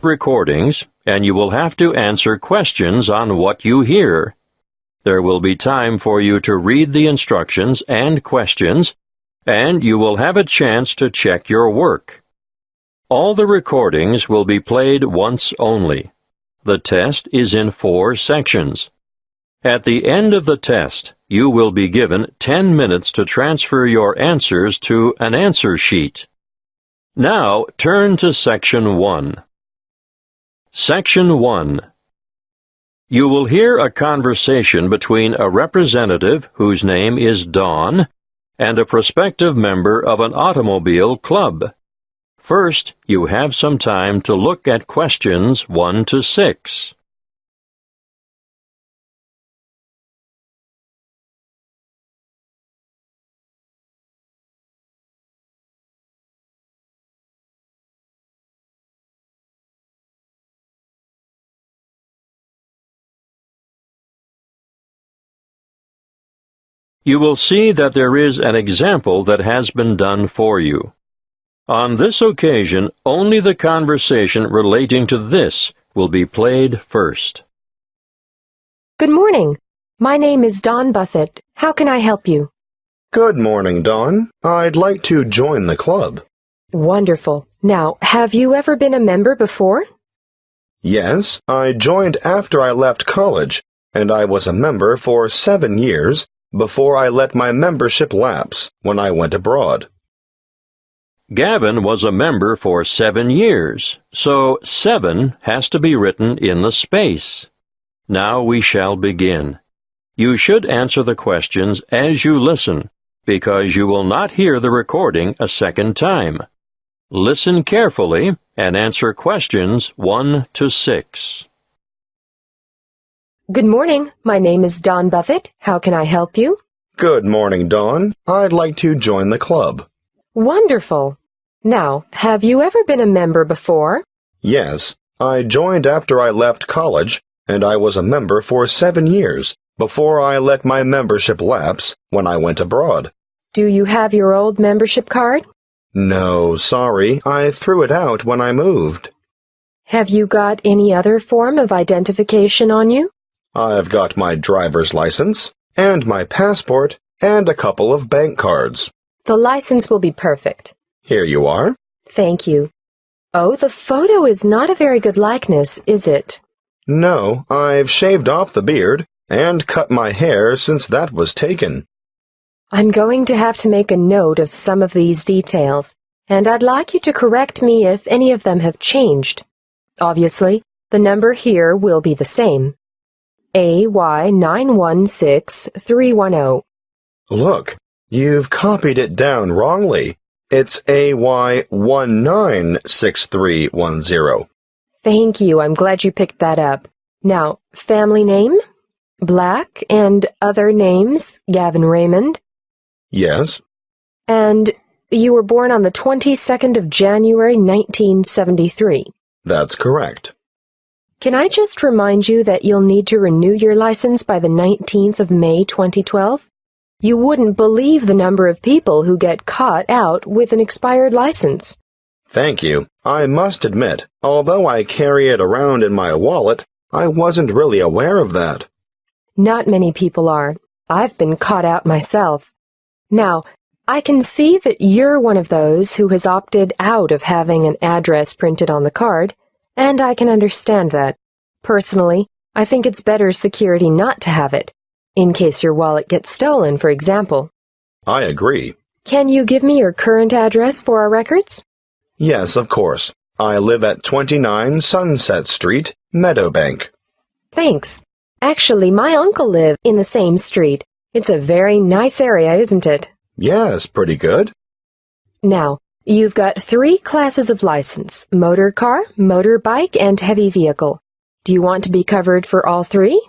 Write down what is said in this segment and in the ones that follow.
recordings, and you will have to answer questions on what you hear. There will be time for you to read the instructions and questions, and you will have a chance to check your work. All the recordings will be played once only. The test is in 4 sections. At the end of the test, you will be given 10 minutes to transfer your answers to an answer sheet. Now, turn to Section 1. Section 1. You will hear a conversation between a representative whose name is Dawn and a prospective member of an automobile club. First, you have some time to look at questions 1 to 6. You will see that there is an example that has been done for you. On this occasion, only the conversation relating to this will be played first. Good morning. My name is Dawn Buffett. How can I help you? Good morning, Dawn. I'd like to join the club. Wonderful. Now, have you ever been a member before? Yes, I joined after I left college, and I was a member for 7 years before I let my membership lapse when I went abroad. Gavin was a member for 7 years, so 7 has to be written in the space. Now we shall begin. You should answer the questions as you listen, because you will not hear the recording a second time. Listen carefully and answer questions 1 to 6. Good morning. My name is Dawn Buffett. How can I help you? Good morning, Dawn. I'd like to join the club. Wonderful. Now, have you ever been a member before? Yes, I joined after I left college, and I was a member for 7 years before I let my membership lapse when I went abroad. Do you have your old membership card? No, sorry, I threw it out when I moved. Have you got any other form of identification on you? I've got my driver's license, and my passport, and a couple of bank cards. The license will be perfect. Here you are. Thank you. Oh, the photo is not a very good likeness, is it? No, I've shaved off the beard and cut my hair since that was taken. I'm going to have to make a note of some of these details, and I'd like you to correct me if any of them have changed. Obviously, the number here will be the same. AY916310. Look, you've copied it down wrongly. It's AY196310. Thank you. I'm glad you picked that up. Now, family name? Black, and other names? Gavin Raymond? Yes. And you were born on the 22nd of January, 1973. That's correct. Can I just remind you that you'll need to renew your license by the 19th of May, 2012? You wouldn't believe the number of people who get caught out with an expired license. Thank you. I must admit, although I carry it around in my wallet, I wasn't really aware of that. Not many people are. I've been caught out myself. Now, I can see that you're one of those who has opted out of having an address printed on the card, and I can understand that. Personally, I think it's better security not to have it, in case your wallet gets stolen, for example. I agree. Can you give me your current address for our records? Yes, of course. I live at 29 Sunset Street, Meadowbank. Thanks. Actually, my uncle lives in the same street. It's a very nice area, isn't it? Yes, pretty good. Now, you've got 3 classes of license: motor car, motorbike, and heavy vehicle. Do you want to be covered for all 3?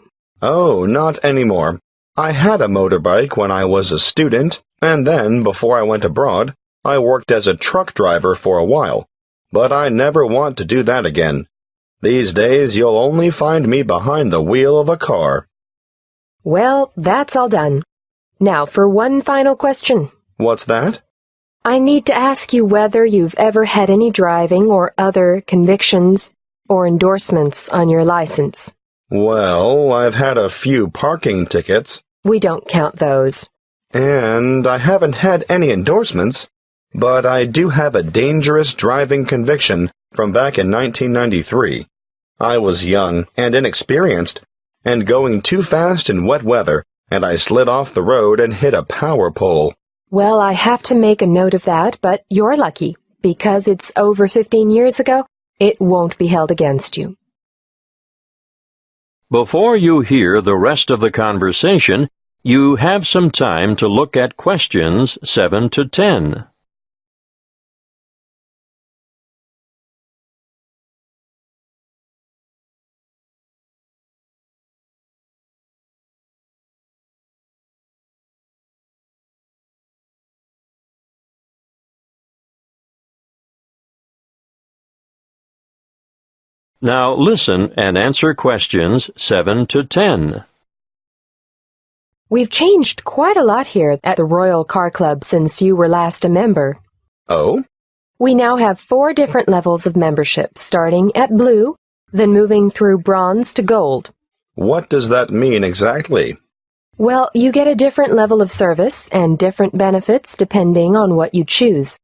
Oh, not anymore. I had a motorbike when I was a student, and then, before I went abroad, I worked as a truck driver for a while. But I never want to do that again. These days, you'll only find me behind the wheel of a car. Well, that's all done. Now for one final question. What's that? I need to ask you whether you've ever had any driving or other convictions or endorsements on your license? Well, I've had a few parking tickets. We don't count those. And I haven't had any endorsements, but I do have a dangerous driving conviction from back in 1993. I was young and inexperienced, and going too fast in wet weather, and I slid off the road and hit a power pole. Well, I have to make a note of that, but you're lucky. Because it's over 15 years ago, it won't be held against you. Before you hear the rest of the conversation, you have some time to look at questions 7 to 10. Now listen and answer questions 7 to 10. We've changed quite a lot here at the Royal Car Club since you were last a member. Oh? We now have 4 different levels of membership, starting at blue, then moving through bronze to gold. What does that mean exactly? Well, you get a different level of service and different benefits depending on what you choose.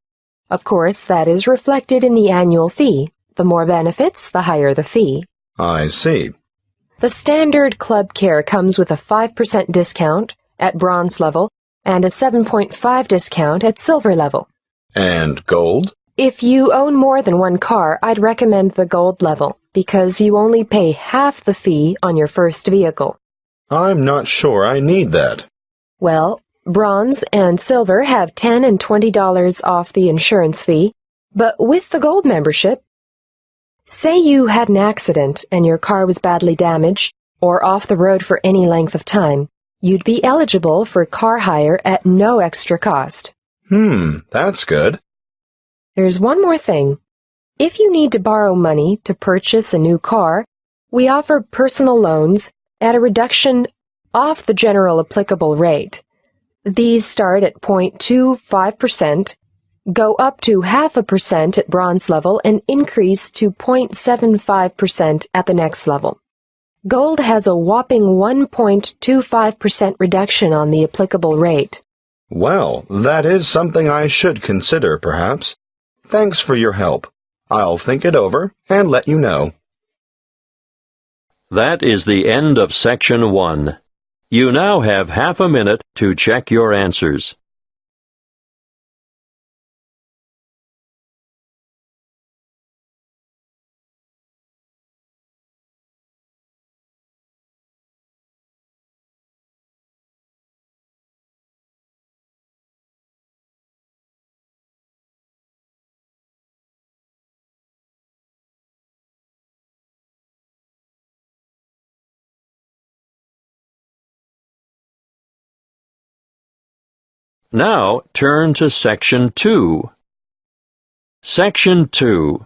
Of course, that is reflected in the annual fee. The more benefits, the higher the fee. I see. The standard club care comes with a 5% discount at bronze level and a 7.5% discount at silver level. And gold? If you own more than one car, I'd recommend the gold level because you only pay half the fee on your first vehicle. I'm not sure I need that. Well, bronze and silver have $10 and $20 off the insurance fee, but with the gold membership, say you had an accident and your car was badly damaged or off the road for any length of time, you'd be eligible for car hire at no extra cost. That's good. There's one more thing. If you need to borrow money to purchase a new car, we offer personal loans at a reduction off the general applicable rate. These start at 0.25%, go up to 0.5% at bronze level, and increase to 0.75% at the next level. Gold has a whopping 1.25% reduction on the applicable rate. Well, that is something I should consider, perhaps. Thanks for your help. I'll think it over and let you know. That is the end of Section 1. You now have half a minute to check your answers. Now turn to Section 2. Section 2.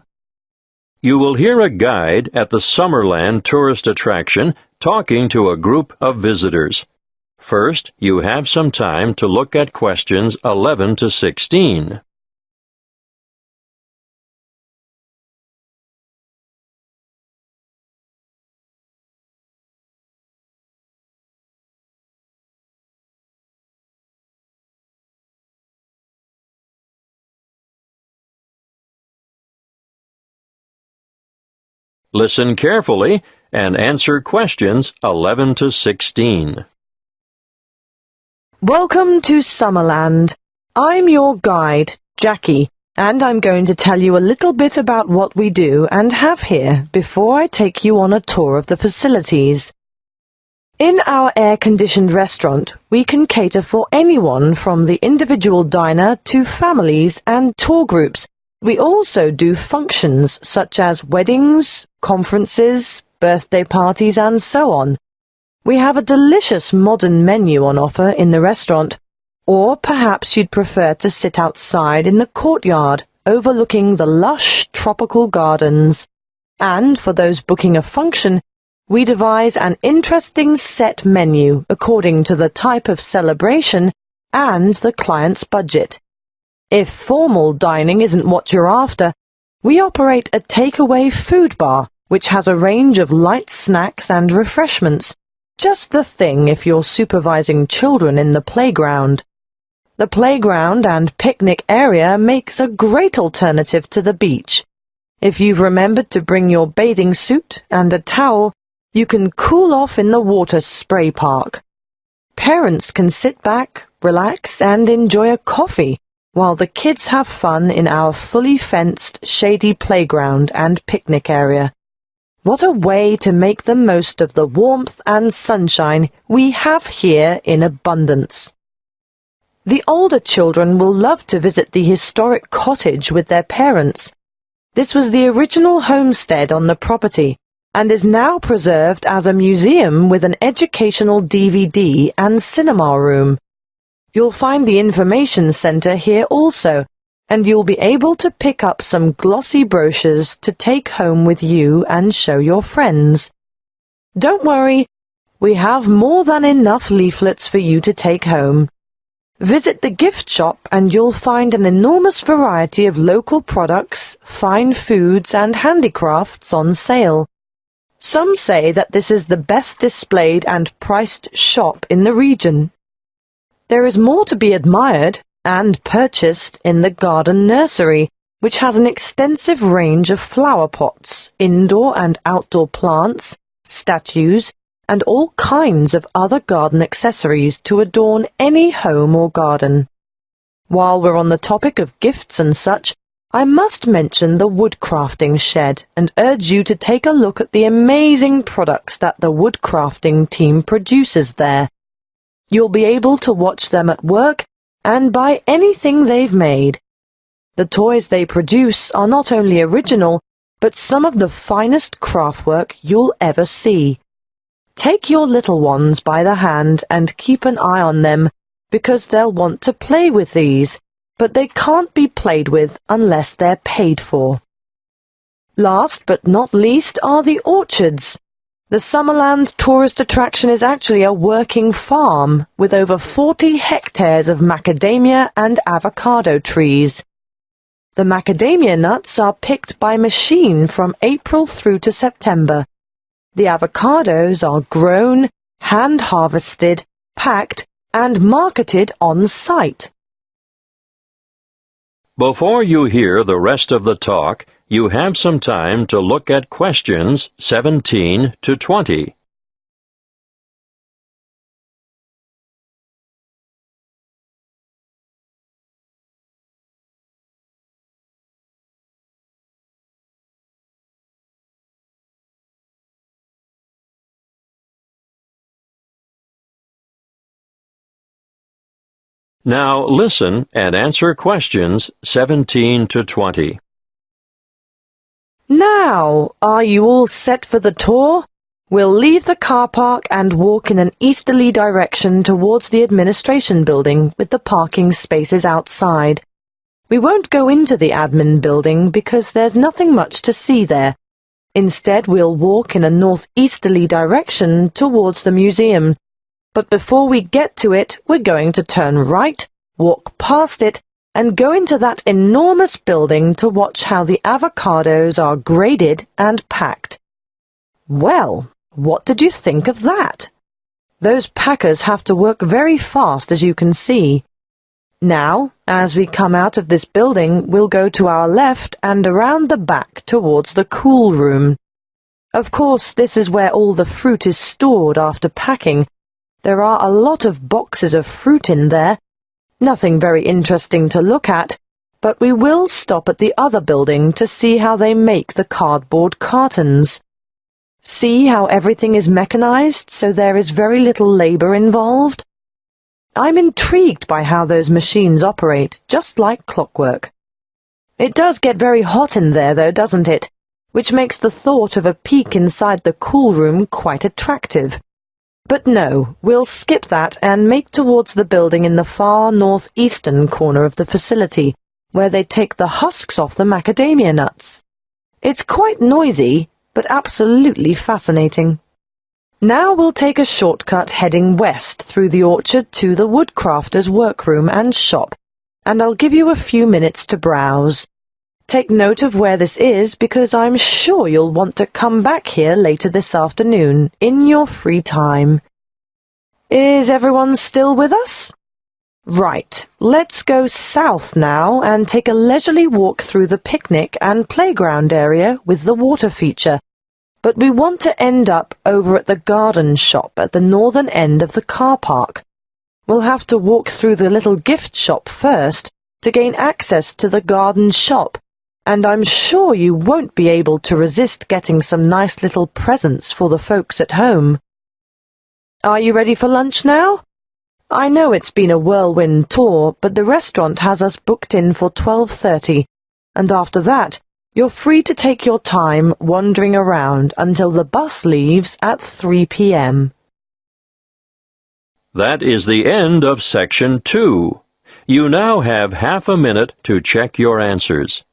You will hear a guide at the Summerland tourist attraction talking to a group of visitors. First, you have some time to look at questions 11 to 16. Listen carefully and answer questions 11 to 16. Welcome to Summerland. I'm your guide, Jackie, and I'm going to tell you a little bit about what we do and have here before I take you on a tour of the facilities. In our air-conditioned restaurant, we can cater for anyone from the individual diner to families and tour groups. We also do functions such as weddings, conferences, birthday parties, and so on. We have a delicious modern menu on offer in the restaurant, or perhaps you'd prefer to sit outside in the courtyard overlooking the lush tropical gardens. And for those booking a function, we devise an interesting set menu according to the type of celebration and the client's budget. If formal dining isn't what you're after, we operate a takeaway food bar which has a range of light snacks and refreshments, just the thing if you're supervising children in the playground. The playground and picnic area makes a great alternative to the beach. If you've remembered to bring your bathing suit and a towel, you can cool off in the water spray park. Parents can sit back, relax, and enjoy a coffee while the kids have fun in our fully fenced, shady playground and picnic area. What a way to make the most of the warmth and sunshine we have here in abundance. The older children will love to visit the historic cottage with their parents. This was the original homestead on the property and is now preserved as a museum with an educational DVD and cinema room. You'll find the information centre here also, and you'll be able to pick up some glossy brochures to take home with you and show your friends. Don't worry, we have more than enough leaflets for you to take home. Visit the gift shop and you'll find an enormous variety of local products, fine foods and handicrafts on sale. Some say that this is the best displayed and priced shop in the region. There is more to be admired and purchased in the garden nursery, which has an extensive range of flower pots, indoor and outdoor plants, statues, and all kinds of other garden accessories to adorn any home or garden. While we're on the topic of gifts and such, I must mention the woodcrafting shed and urge you to take a look at the amazing products that the woodcrafting team produces there. You'll be able to watch them at work and buy anything they've made. The toys they produce are not only original, but some of the finest craftwork you'll ever see. Take your little ones by the hand and keep an eye on them, because they'll want to play with these, but they can't be played with unless they're paid for. Last but not least are the orchards. The Summerland tourist attraction is actually a working farm with over 40 hectares of macadamia and avocado trees. The macadamia nuts are picked by machine from April through to September. The avocados are grown, hand-harvested, packed, and marketed on site. Before you hear the rest of the talk, you have some time to look at questions 17 to 20. Now listen and answer questions 17 to 20. Now, are you all set for the tour? We'll leave the car park and walk in an easterly direction towards the administration building with the parking spaces outside. We won't go into the admin building because there's nothing much to see there. Instead, we'll walk in a northeasterly direction towards the museum. But before we get to it, we're going to turn right, walk past it, and go into that enormous building to watch how the avocados are graded and packed. Well, what did you think of that? Those packers have to work very fast, as you can see. Now, as we come out of this building, we'll go to our left and around the back towards the cool room. Of course, this is where all the fruit is stored after packing. There are a lot of boxes of fruit in there. Nothing very interesting to look at, but we will stop at the other building to see how they make the cardboard cartons. See how everything is mechanized, so there is very little labor involved? I'm intrigued by how those machines operate, just like clockwork. It does get very hot in there, though, doesn't it? Which makes the thought of a peek inside the cool room quite attractive. But no, we'll skip that and make towards the building in the far northeastern corner of the facility, where they take the husks off the macadamia nuts. It's quite noisy, but absolutely fascinating. Now we'll take a shortcut heading west through the orchard to the woodcrafter's workroom and shop, and I'll give you a few minutes to browse. Take note of where this is because I'm sure you'll want to come back here later this afternoon in your free time. Is everyone still with us? Right, let's go south now and take a leisurely walk through the picnic and playground area with the water feature. But we want to end up over at the garden shop at the northern end of the car park. We'll have to walk through the little gift shop first to gain access to the garden shop, and I'm sure you won't be able to resist getting some nice little presents for the folks at home. Are you ready for lunch now? I know it's been a whirlwind tour, but the restaurant has us booked in for 12:30, and after that, you're free to take your time wandering around until the bus leaves at 3 p.m. That is the end of Section 2. You now have half a minute to check your answers.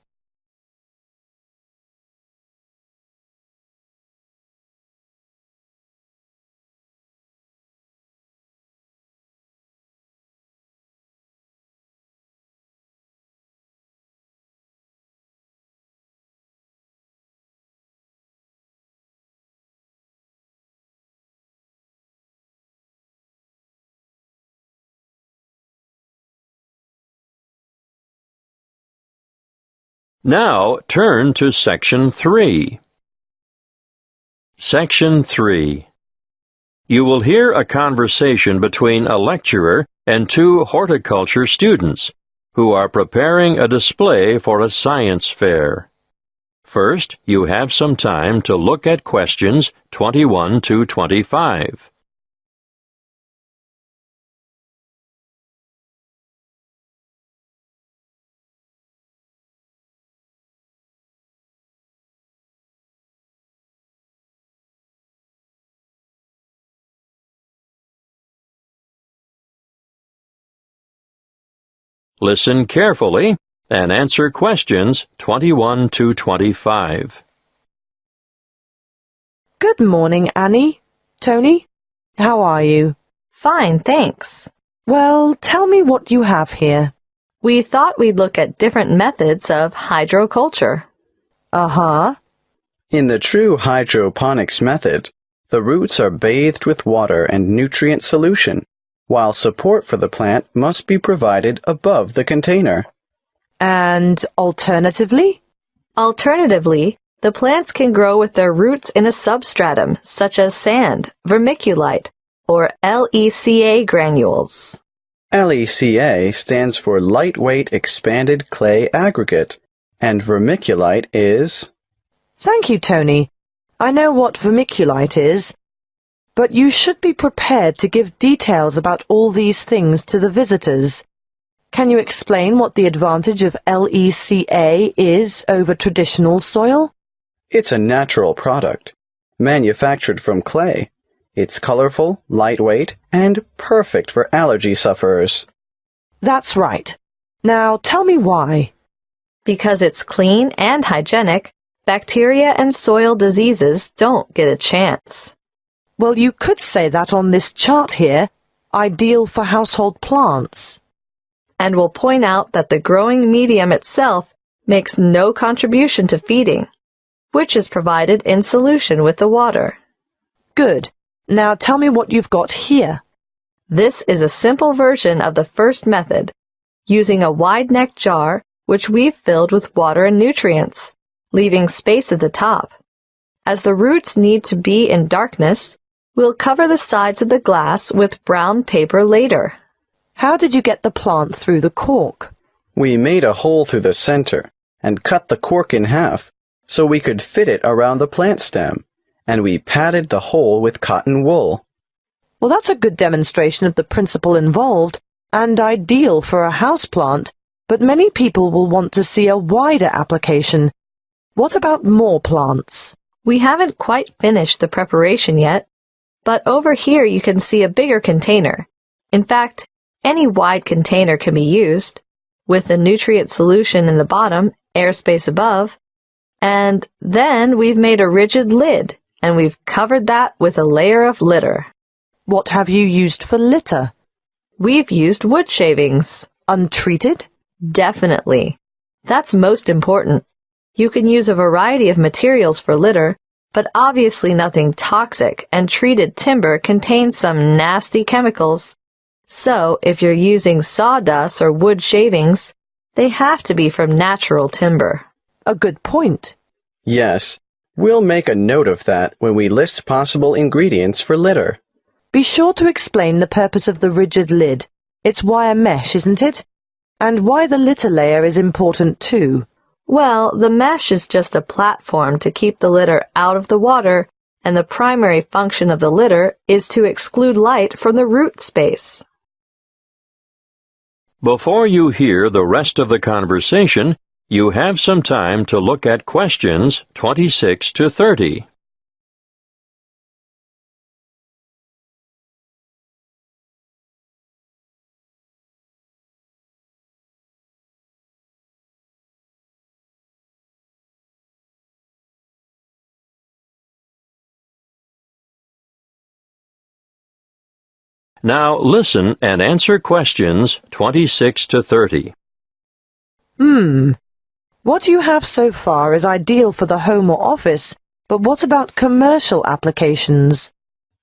Now turn to Section 3. Section 3. You will hear a conversation between a lecturer and two horticulture students who are preparing a display for a science fair. First, you have some time to look at questions 21 to 25. Listen carefully and answer questions 21 to 25. Good morning, Annie. Tony, how are you? Fine, thanks. Well, tell me what you have here. We thought we'd look at different methods of hydroculture. Uh-huh. In the true hydroponics method, the roots are bathed with water and nutrient solution, while support for the plant must be provided above the container. And alternatively? Alternatively, the plants can grow with their roots in a substratum, such as sand, vermiculite, or LECA granules. LECA stands for Lightweight Expanded Clay Aggregate, and vermiculite is… Thank you, Tony. I know what vermiculite is, but you should be prepared to give details about all these things to the visitors. Can you explain what the advantage of LECA is over traditional soil? It's a natural product, manufactured from clay. It's colorful, lightweight, and perfect for allergy sufferers. That's right. Now tell me why. Because it's clean and hygienic, bacteria and soil diseases don't get a chance. Well, you could say that on this chart here, ideal for household plants. And we'll point out that the growing medium itself makes no contribution to feeding, which is provided in solution with the water. Good. Now tell me what you've got here. This is a simple version of the first method, using a wide-neck jar which we've filled with water and nutrients, leaving space at the top. As the roots need to be in darkness, we'll cover the sides of the glass with brown paper later. How did you get the plant through the cork? We made a hole through the center and cut the cork in half so we could fit it around the plant stem, and we padded the hole with cotton wool. Well, that's a good demonstration of the principle involved and ideal for a houseplant, but many people will want to see a wider application. What about more plants? We haven't quite finished the preparation yet, but over here you can see a bigger container. In fact, any wide container can be used, with the nutrient solution in the bottom, airspace above, and then we've made a rigid lid, and we've covered that with a layer of litter. What have you used for litter? We've used wood shavings. Untreated? Definitely. That's most important. You can use a variety of materials for litter, but obviously nothing toxic, and treated timber contains some nasty chemicals. So, if you're using sawdust or wood shavings, they have to be from natural timber. A good point. Yes, we'll make a note of that when we list possible ingredients for litter. Be sure to explain the purpose of the rigid lid. It's wire mesh, isn't it? And why the litter layer is important too. Well, the mesh is just a platform to keep the litter out of the water, and the primary function of the litter is to exclude light from the root space. Before you hear the rest of the conversation, you have some time to look at questions 26 to 30. Now listen and answer questions 26 to 30. What you have so far is ideal for the home or office, but what about commercial applications?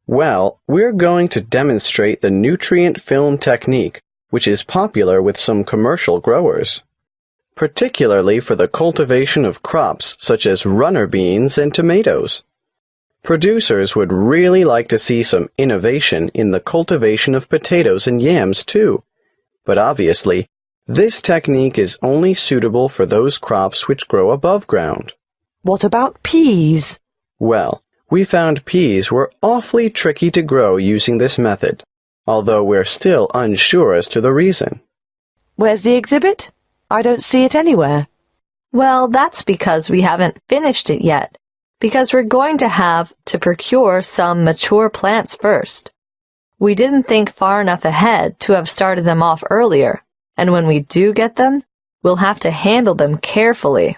Well, we're going to demonstrate the nutrient film technique, which is popular with some commercial growers, particularly for the cultivation of crops such as runner beans and tomatoes. Producers would really like to see some innovation in the cultivation of potatoes and yams too, but obviously, this technique is only suitable for those crops which grow above ground. What about peas? Well, we found peas were awfully tricky to grow using this method, although we're still unsure as to the reason. Where's the exhibit? I don't see it anywhere. Well, that's because we haven't finished it yet, because we're going to have to procure some mature plants first. We didn't think far enough ahead to have started them off earlier, and when we do get them, we'll have to handle them carefully.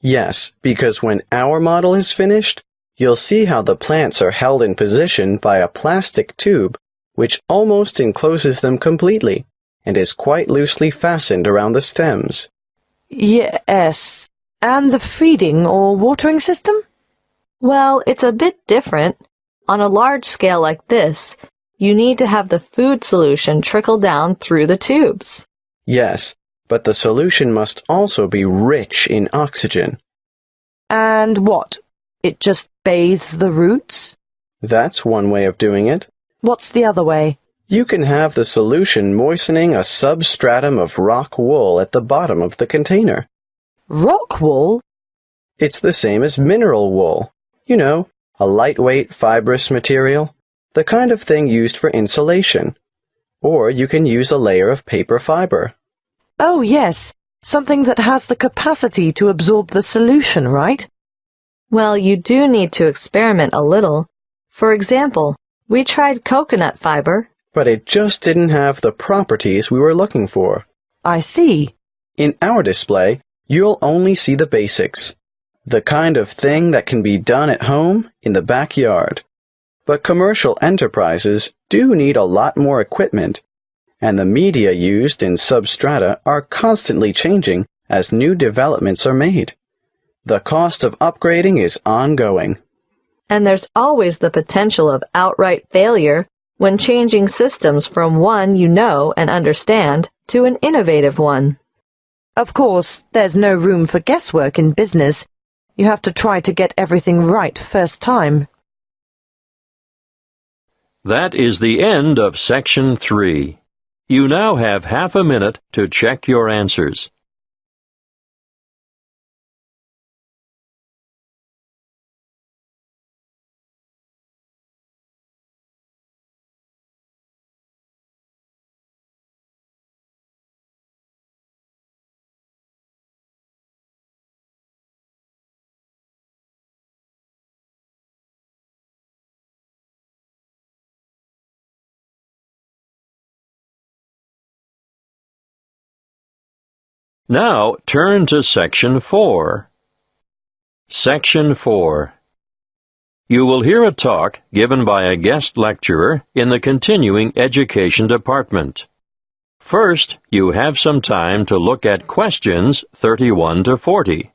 Yes, because when our model is finished, you'll see how the plants are held in position by a plastic tube, which almost encloses them completely, and is quite loosely fastened around the stems. Yes. And the feeding or watering system? Well, it's a bit different. On a large scale like this, you need to have the food solution trickle down through the tubes. Yes, but the solution must also be rich in oxygen. And what? It just bathes the roots? That's one way of doing it. What's the other way? You can have the solution moistening a substratum of rock wool at the bottom of the container. Rock wool? It's the same as mineral wool. You know, a lightweight fibrous material, the kind of thing used for insulation. Or you can use a layer of paper fiber. Oh, yes. Something that has the capacity to absorb the solution, right? Well, you do need to experiment a little. For example, we tried coconut fiber, but it just didn't have the properties we were looking for. I see. In our display, you'll only see the basics. The kind of thing that can be done at home in the backyard. But commercial enterprises do need a lot more equipment, and the media used in substrata are constantly changing as new developments are made. The cost of upgrading is ongoing. and there's always the potential of outright failure when changing systems from one you know and understand to an innovative one. Of course, there's no room for guesswork in business. You have to try to get everything right first time. That is the end of Section 3. You now have half a minute to check your answers. Now turn to Section 4. Section 4. You will hear a talk given by a guest lecturer in the Continuing Education Department. First, you have some time to look at questions 31 to 40.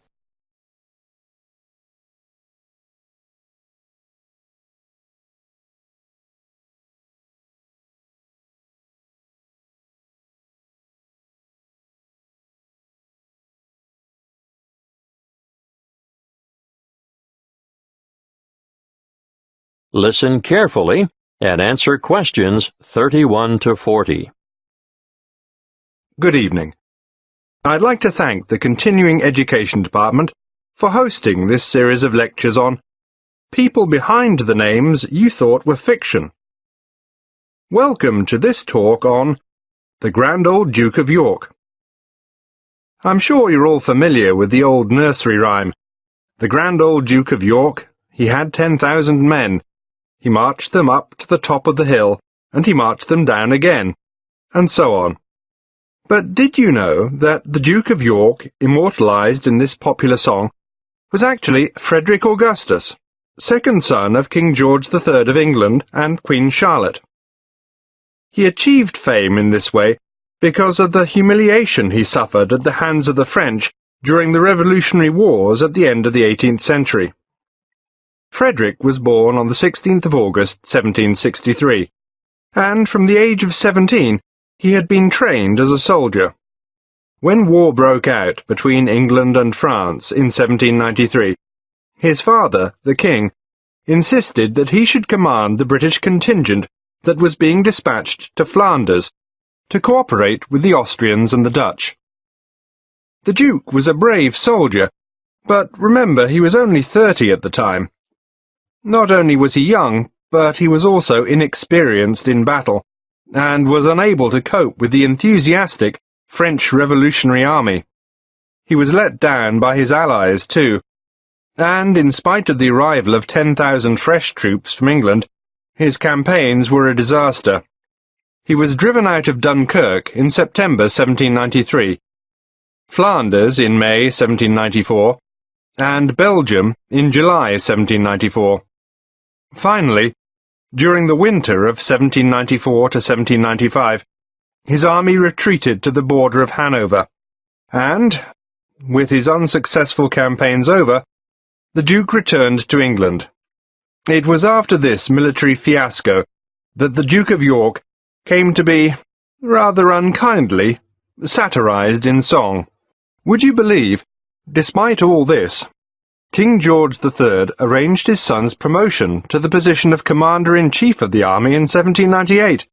Listen carefully and answer questions 31 to 40. Good evening. I'd like to thank the Continuing Education Department for hosting this series of lectures on people behind the names you thought were fiction. Welcome to this talk on the Grand Old Duke of York. I'm sure you're all familiar with the old nursery rhyme. The Grand Old Duke of York, he had 10,000 men. He marched them up to the top of the hill, and he marched them down again, and so on. But did you know that the Duke of York, immortalized in this popular song, was actually Frederick Augustus, second son of King George III of England and Queen Charlotte? He achieved fame in this way because of the humiliation he suffered at the hands of the French during the Revolutionary Wars at the end of the 18th century. Frederick was born on the 16th of August, 1763, and from the age of 17 he had been trained as a soldier. When war broke out between England and France in 1793, his father, the king, insisted that he should command the British contingent that was being dispatched to Flanders to cooperate with the Austrians and the Dutch. The Duke was a brave soldier, but remember he was only 30 at the time. Not only was he young, but he was also inexperienced in battle, and was unable to cope with the enthusiastic French Revolutionary Army. He was let down by his allies, too, and in spite of the arrival of 10,000 fresh troops from England, his campaigns were a disaster. He was driven out of Dunkirk in September 1793, Flanders in May 1794, and Belgium in July 1794. Finally, during the winter of 1794 to 1795, his army retreated to the border of Hanover, and, with his unsuccessful campaigns over, the Duke returned to England. It was after this military fiasco that the Duke of York came to be, rather unkindly, satirized in song. Would you believe, despite all this, King George III arranged his son's promotion to the position of Commander-in-Chief of the army in 1798,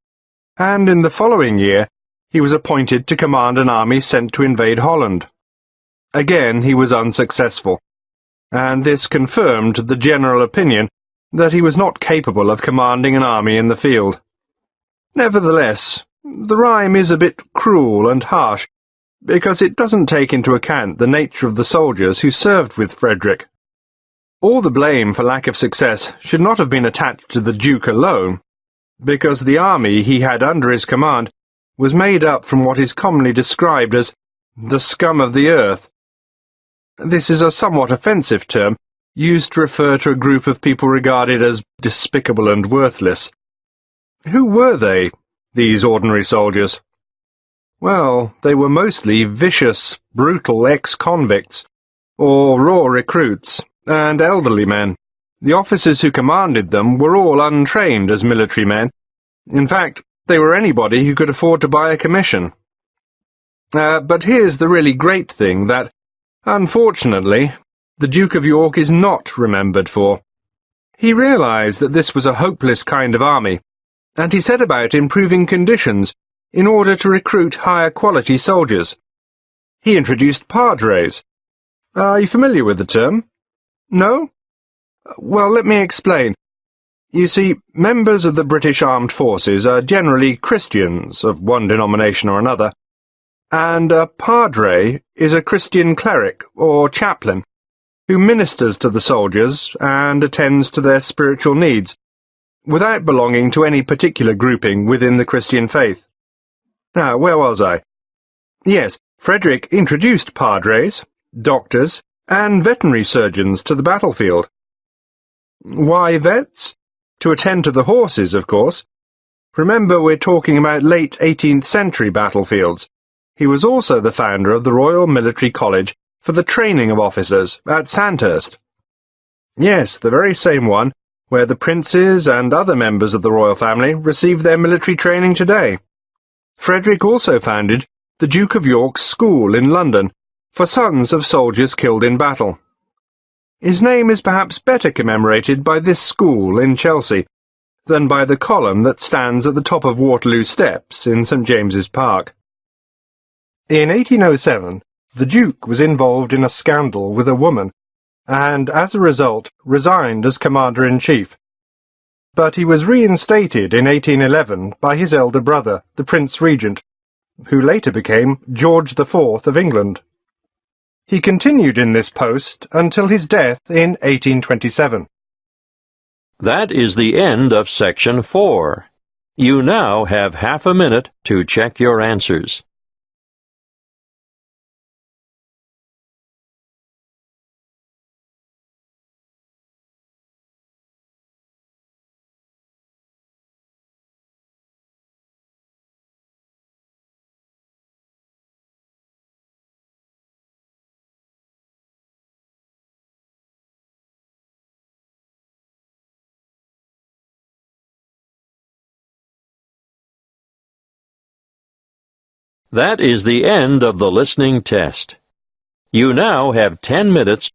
and in the following year he was appointed to command an army sent to invade Holland. Again he was unsuccessful, and this confirmed the general opinion that he was not capable of commanding an army in the field. Nevertheless, the rhyme is a bit cruel and harsh, because it doesn't take into account the nature of the soldiers who served with Frederick. All the blame for lack of success should not have been attached to the Duke alone, because the army he had under his command was made up from what is commonly described as the scum of the earth. This is a somewhat offensive term, used to refer to a group of people regarded as despicable and worthless. Who were they, these ordinary soldiers? Well, they were mostly vicious, brutal ex-convicts, or raw recruits, and elderly men. The officers who commanded them were all untrained as military men. In fact, they were anybody who could afford to buy a commission. But here's the really great thing that, unfortunately, the Duke of York is not remembered for. He realized that this was a hopeless kind of army, and he set about improving conditions in order to recruit higher-quality soldiers. He introduced padres. Are you familiar with the term? No? Well, let me explain. You see, members of the British Armed Forces are generally Christians of one denomination or another, and a padre is a Christian cleric or chaplain who ministers to the soldiers and attends to their spiritual needs, without belonging to any particular grouping within the Christian faith. Now, where was I? Yes, Frederick introduced padres, doctors, and veterinary surgeons to the battlefield. Why vets? To attend to the horses, of course. Remember, we're talking about late 18th century battlefields. He was also the founder of the Royal Military College for the Training of Officers at Sandhurst. Yes, the very same one where the princes and other members of the royal family receive their military training today. Frederick also founded the Duke of York's School in London for sons of soldiers killed in battle. His name is perhaps better commemorated by this school in Chelsea than by the column that stands at the top of Waterloo Steps in St James's Park. In 1807, the Duke was involved in a scandal with a woman, and as a result resigned as Commander-in-Chief. But he was reinstated in 1811 by his elder brother, the Prince Regent, who later became George IV of England. He continued in this post until his death in 1827. That is the end of Section 4. You now have half a minute to check your answers. That is the end of the listening test. You now have 10 minutes